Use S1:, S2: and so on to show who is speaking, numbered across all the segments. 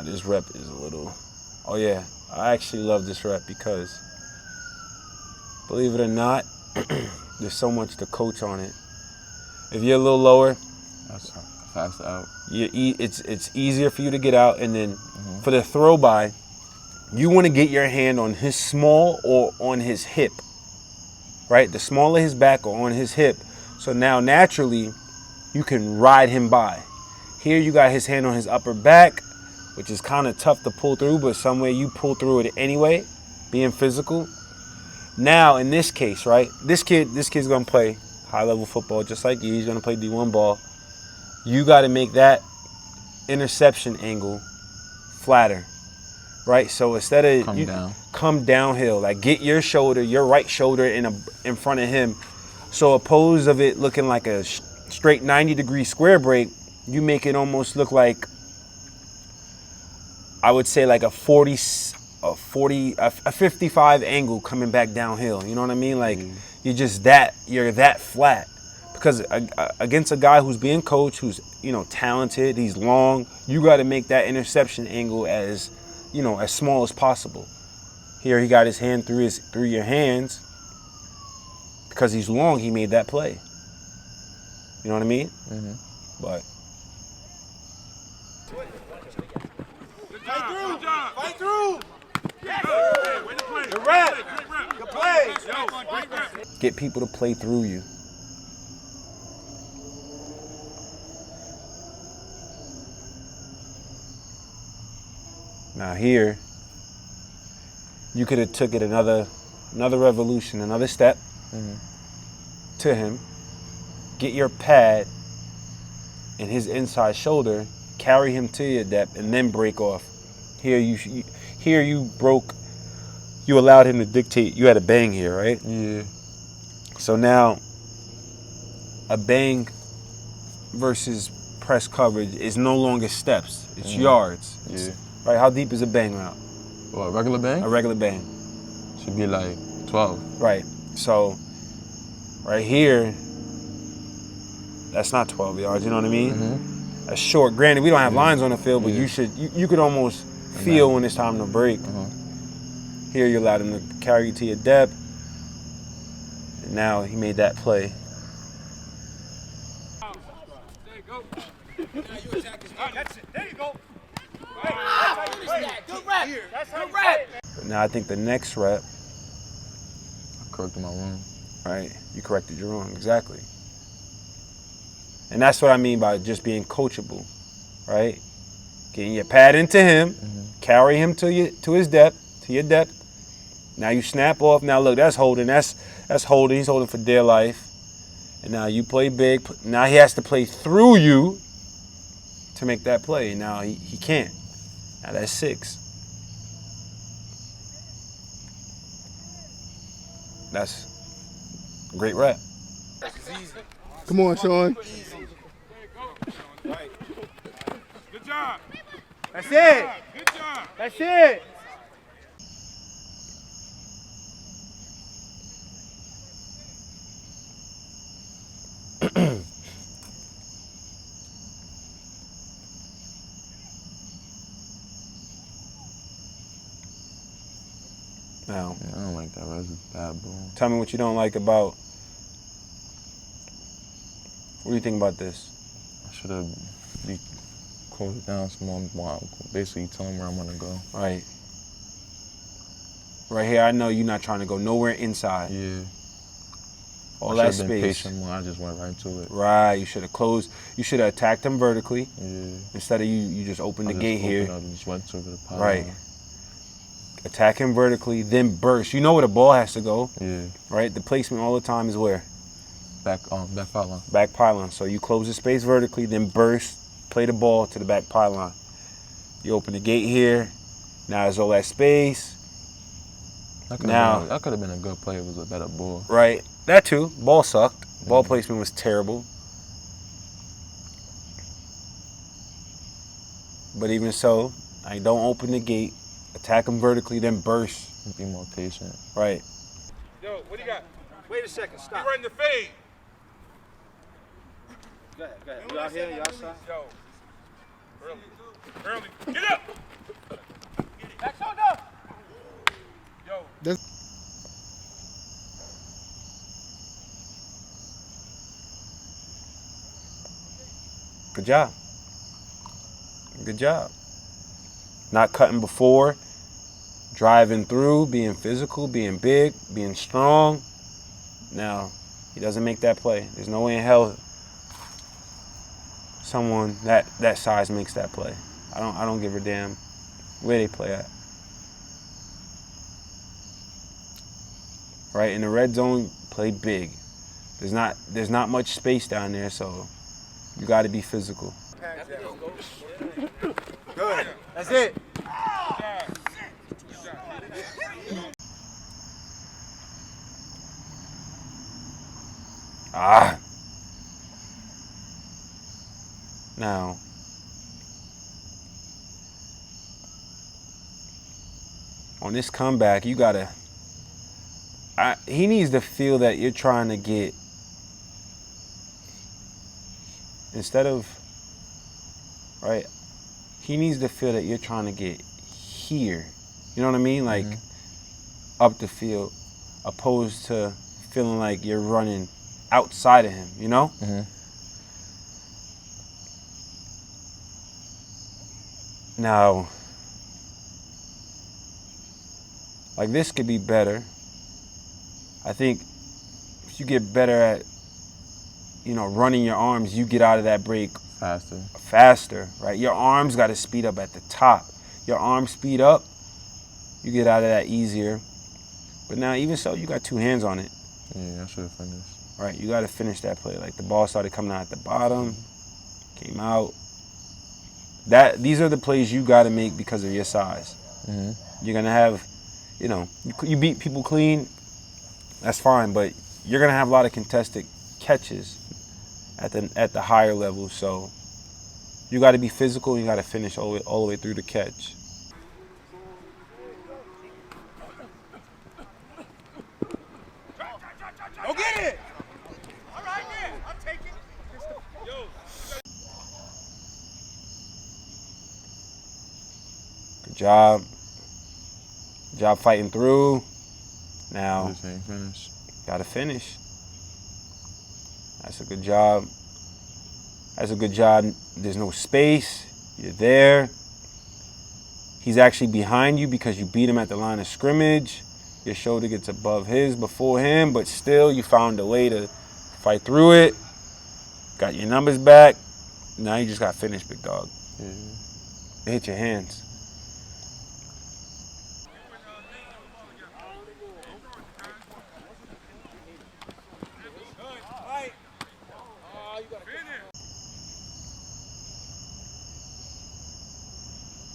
S1: Nah, this rep is a little. Oh yeah, I actually love this rep because, believe it or not, there's so much to coach on it. If you're a little lower,
S2: that's fast out.
S1: It's easier for you to get out, and then for the throw by, you want to get your hand on his small or on his hip, right? The small of his back or on his hip. So now naturally, you can ride him by. Here you got his hand on his upper back, which is kind of tough to pull through, but some way you pull through it anyway, being physical. Now in this case, right? This kid's gonna play high level football just like you. He's gonna play D1 ball. You got to make that interception angle flatter, right? So instead of come downhill, like get your right shoulder in front of him. So opposed of it looking like a straight 90-degree square break, you make it almost look like, I would say like a 55 angle coming back downhill. You know what I mean? Like you're that flat. Because against a guy who's being coached, who's, talented, he's long, you got to make that interception angle as small as possible. Here he got his hand through your hands. Because he's long, he made that play. You know what I mean? But
S3: Fight through. Yes. Good rep. Good play.
S1: Get people to play through you. Now here, you could have took it another revolution, another step to him. Get your pad and his inside shoulder, carry him to your depth, and then break off. Here you allowed him to dictate. You had a bang here, right?
S2: Yeah.
S1: So now, a bang versus press coverage is no longer steps. It's yards.
S2: Yeah.
S1: Right, how deep is a bang route?
S2: What, a regular bang?
S1: A regular bang.
S2: Should be like 12.
S1: Right, so right here, that's not 12 yards, you know what I mean? That's short. Granted, we don't have lines on the field, but you could almost feel when it's time to break. Here you allowed him to carry you to your depth. And now he made that play.
S3: There you go. There you go. Good rep. Good rep.
S1: But now I think the next rep.
S2: I corrected my wrong.
S1: Right, you corrected your wrong, exactly. And that's what I mean by just being coachable, right? Getting your pad into him, carry him to your depth. Now you snap off. Now look, that's holding. That's holding. He's holding for dear life. And now you play big. Now he has to play through you to make that play. Now he can't. Now that's 6. That's a great rep.
S4: Come on, Sean.
S3: Good job.
S4: That's it.
S3: Good job.
S4: That's it.
S1: Now,
S2: I don't like that. That's a bad ball.
S1: tell me what you don't like about. What do you think about this?
S2: I should have closed it down some more. Basically telling where I'm going to go.
S1: Right. Right here, I know you're not trying to go nowhere inside.
S2: Yeah.
S1: All
S2: I
S1: that
S2: should have been
S1: space.
S2: patient more. I just went right to it.
S1: Right. You should have closed. You should have attacked him vertically.
S2: Yeah.
S1: Instead of you just opened the gate here.
S2: I just went to the pile.
S1: Right. Attack him vertically, then burst. You know where the ball has to go.
S2: Yeah.
S1: Right. The placement all the time is where?
S2: Back pylon.
S1: Back pylon. So you close the space vertically, then burst, play the ball to the back pylon. You open the gate here. Now there's all that space.
S2: That could have been a good play. It was a better ball.
S1: Right. That too. Ball sucked. Ball placement was terrible. But even so, I don't open the gate. Attack him vertically, then burst.
S2: Be more patient.
S1: Right.
S3: Yo, what do you got?
S4: Wait a second. Stop.
S3: You running the fade.
S4: Go ahead. You out here? You outside?
S3: Yo. Early. Early. Get up. Back shoulder. Yo.
S1: Good job. Good job. Not cutting before, driving through, being physical, being big, being strong. Now, he doesn't make that play. There's no way in hell someone that size makes that play. I don't give a damn where they play at. Right, in the red zone, play big. There's not much space down there, so you got to be physical.
S4: Good. That's it.
S1: Ah. Now, on this comeback, you gotta. He needs to feel that you're trying to get. Instead of, right, he needs to feel that you're trying to get here. You know what I mean? Like, up the field, opposed to feeling like you're running outside of him, you know? Now, like, this could be better. I think if you get better at, you know, running your arms, you get out of that break faster, right? Your arms got to speed up at the top. Your arms speed up, you get out of that easier. But now, even so, you got two hands on it.
S2: Yeah, I should have finished.
S1: Right, you got to finish that play. Like, the ball started coming out at the bottom, came out. These are the plays you got to make because of your size. You're going to have, you know, you beat people clean, that's fine, but you're going to have a lot of contested catches at the higher level. So you got to be physical and you got to finish all the way through the catch.
S3: Go get it. All right, yeah. I'll take it. Yo.
S1: Good job. Good job fighting through. Now,
S2: Just ain't finished.
S1: gotta finish. That's a good job. That's a good job. There's no space. You're there. He's actually behind you because you beat him at the line of scrimmage. Your shoulder gets above his before him, but still you found a way to fight through it. Got your numbers back. Now you just got finished, big dog.
S2: Yeah.
S1: It hit your hands.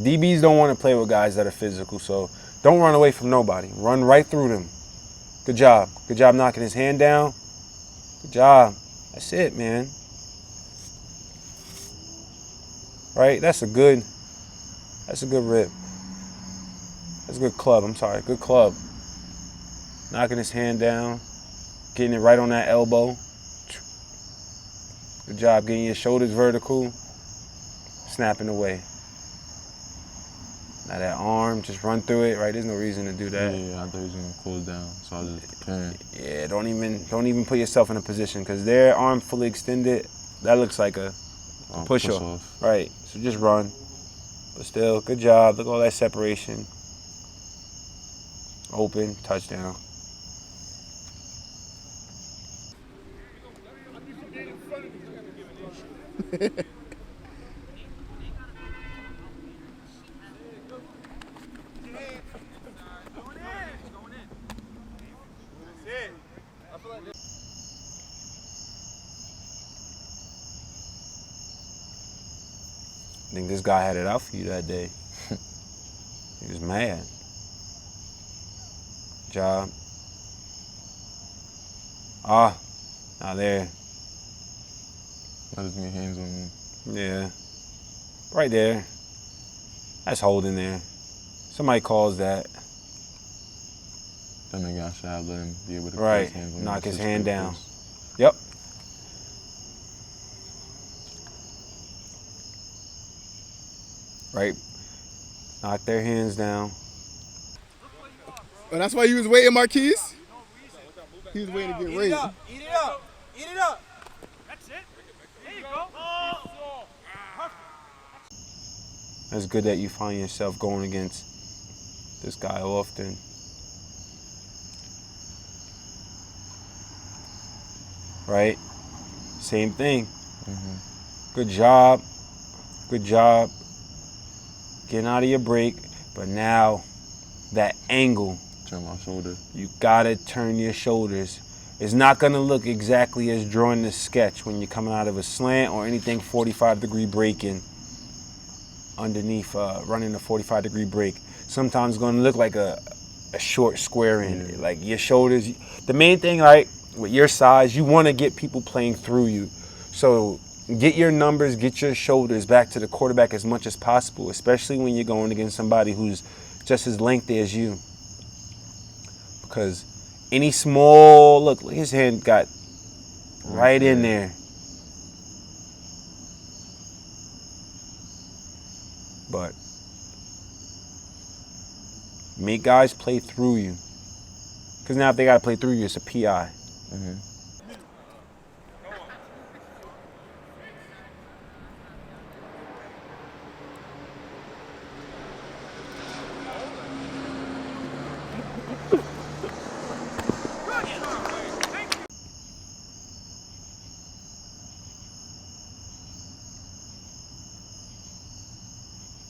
S1: DBs don't want to play with guys that are physical, so don't run away from nobody. Run right through them. Good job. Good job knocking his hand down. Good job. That's it, man. Right? That's a good rip. That's a good club. I'm sorry. Good club. Knocking his hand down. Getting it right on that elbow. Good job getting your shoulders vertical. Snapping away. Now that arm, just run through it, right? There's no reason to do that.
S2: Yeah, I thought he was gonna close down, so I was just preparing.
S1: Yeah, don't even put yourself in a position because their arm fully extended, that looks like a push off. Right. So just run. But still, good job. Look at all that separation. Open, touchdown. I think this guy had it out for you that day. He was mad. Job. Now there.
S2: I just made hands on me.
S1: Yeah. Right there. That's holding there. Somebody calls that.
S2: That nigga, I should have let him be able to
S1: Right.
S2: put his hands on me.
S1: Knock his
S2: Six
S1: hand
S2: feet
S1: down.
S2: close.
S1: Yep. right? Knock their hands down.
S4: Oh, that's why you was waiting, Marquise? He was waiting to get raped.
S3: Eat it up. Eat it up. That's it. There you go.
S1: It's good that you find yourself going against this guy often. Right? Same thing. Good job. Good job. Getting out of your break. But now, that angle.
S2: Turn my shoulder.
S1: You gotta turn your shoulders. It's not gonna look exactly as drawn in the sketch when you're coming out of a slant or anything 45-degree breaking underneath, running a 45-degree break. Sometimes it's gonna look like a short square in. Like your shoulders. The main thing, right, with your size, you wanna get people playing through you. So get your numbers, get your shoulders back to the quarterback as much as possible, especially when you're going against somebody who's just as lengthy as you. Because any small, look, his hand got right in there. But make guys play through you. Because now if they got to play through you, it's a PI.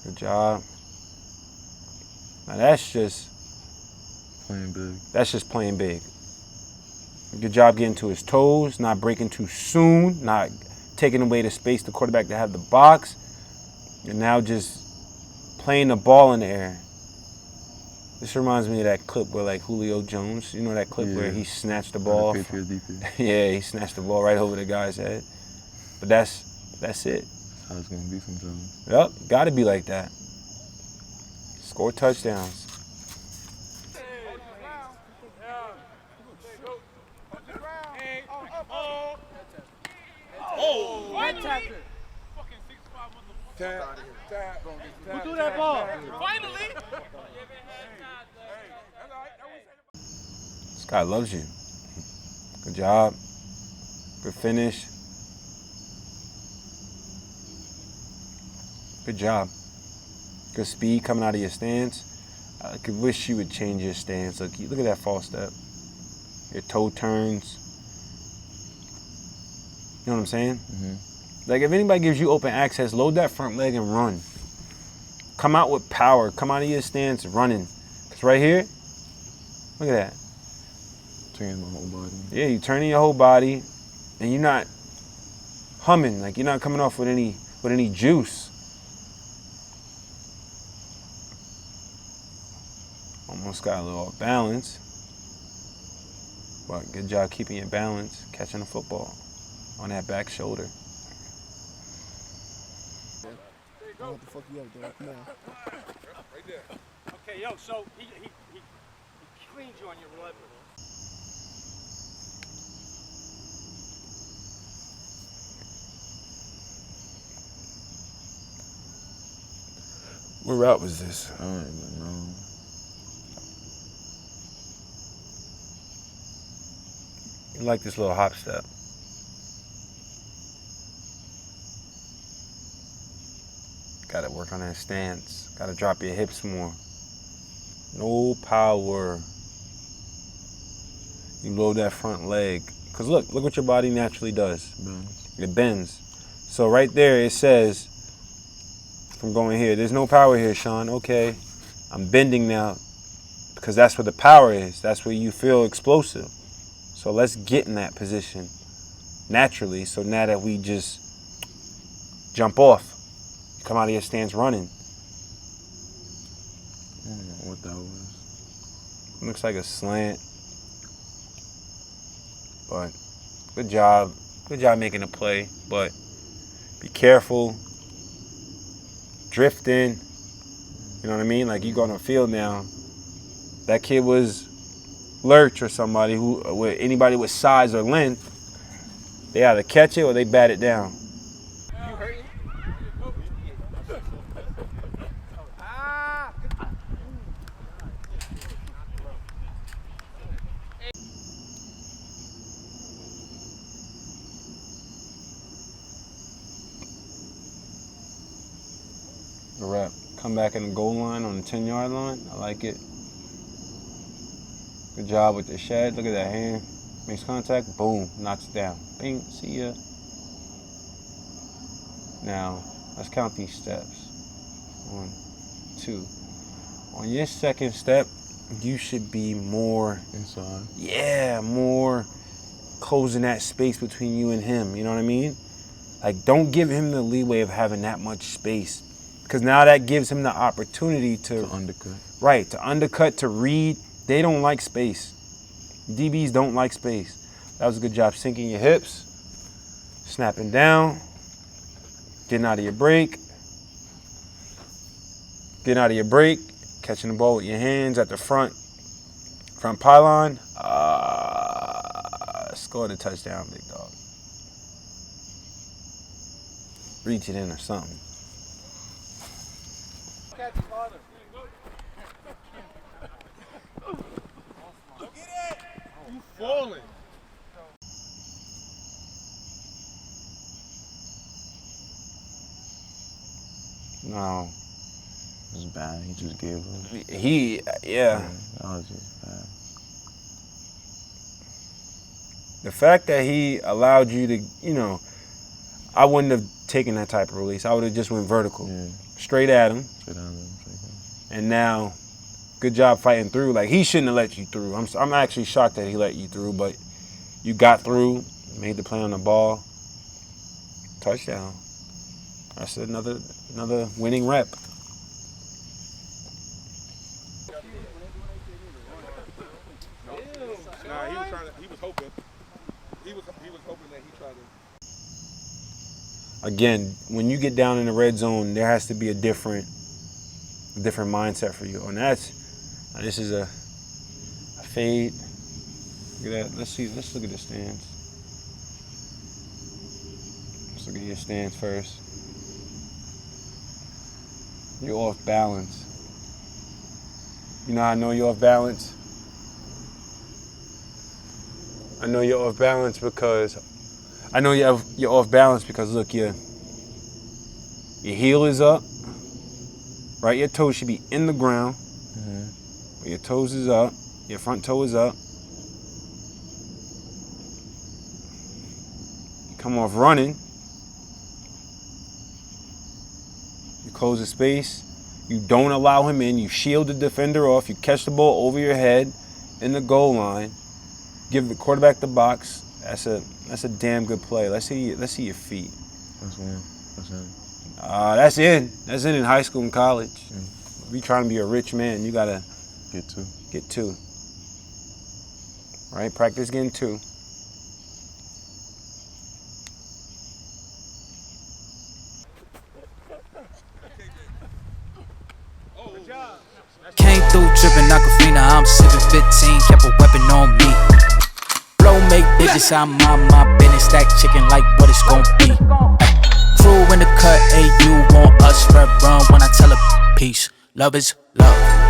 S1: Good job. Now that's just
S2: Playing big.
S1: That's just playing big. Good job getting to his toes, not breaking too soon, not taking away the space the quarterback to have the box, and now just playing the ball in the air. This reminds me of that clip where, like, Julio Jones, you know that clip where he snatched the ball? Yeah, he snatched the ball right over the guy's head. But that's it.
S2: That's how it's gonna be sometimes.
S1: Yep, gotta be like that. Score touchdowns.
S3: Who threw that ball? Finally!
S1: This guy loves you. Good job. Good finish. Good job. Good speed coming out of your stance. I could wish you would change your stance. Look at that false step. Your toe turns. You know what I'm saying? Like, if anybody gives you open access, load that front leg and run. Come out with power. Come out of your stance running. Because right here, look at that.
S2: Turning my whole body.
S1: Yeah, you're turning your whole body, and you're not humming. Like, you're not coming off with any juice. Almost got a little off balance. But good job keeping your balance, catching the football on that back shoulder.
S4: What the fuck you up, dog? Come on.
S3: Right there. Okay, yo, so he cleaned you on your level.
S1: What route was this?
S2: I don't even know.
S1: You like this little hop step. Gotta work on that stance. Gotta drop your hips more. No power. You load that front leg. Cause look what your body naturally does. It bends. So right there it says, from going here, there's no power here, Sean. Okay, I'm bending now because that's where the power is. That's where you feel explosive. So let's get in that position naturally. So now that we just jump off, come out of your stance running.
S2: I don't know what that was.
S1: Looks like a slant. But good job. Good job making a play. But be careful. Drifting. You know what I mean? Like, you go on the field now. That kid was Lurch or somebody with anybody with size or length. They either catch it or they bat it down.
S3: You hurt you?
S1: Come back in the goal line on the 10-yard line. I like it. Good job with the shed. Look at that hand. Makes contact. Boom. Knocks it down. Bing. See ya. Now, let's count these steps. 1, 2. On your second step, you should be more
S2: inside.
S1: Yeah, more closing that space between you and him. You know what I mean? Like, don't give him the leeway of having that much space. Because now that gives him the opportunity to
S2: undercut.
S1: Right, to undercut, to read. They don't like space. DBs don't like space. That was a good job sinking your hips, snapping down, getting out of your break, catching the ball with your hands at the front pylon. Score the touchdown, big dog. Reach it in or something.
S3: Catch farther. Go get it! You falling.
S1: No.
S2: It was bad. He just gave up.
S1: Yeah.
S2: That was just bad.
S1: The fact that he allowed you to, I wouldn't have taken that type of release. I would have just went vertical.
S2: Yeah.
S1: Straight at him.
S2: Straight at him.
S1: And now, good job fighting through. Like, he shouldn't have let you through. I'm actually shocked that he let you through, but you got through, made the play on the ball. Touchdown. That's another winning rep.
S4: Nah, he was hoping. He was hoping that he tried to.
S1: Again, when you get down in the red zone, there has to be a different mindset for you. And this is a fade. Look at that. Let's look at the stance. Let's look at your stance first. You're off balance. You know how I know you're off balance? I know you're off balance because look, your heel is up, right? Your toes should be in the ground. Mm-hmm. Your toes is up. Your front toe is up. You come off running. You close the space. You don't allow him in. You shield the defender off. You catch the ball over your head in the goal line. Give the quarterback the box. That's a damn good play. Let's see your feet.
S2: That's one. That's in.
S1: That's in. That's in high school and college. If you're trying to be a rich man, you gotta
S2: get two.
S1: Right? Practice getting two.
S5: Came through dripping Aquafina, I'm sipping 15, kept a weapon on me. Flow make bitches, I'm on my business, stack chicken like what it's gon' be. Crew in the cut, hey, you want us, red run when I tell a peace. Love is love.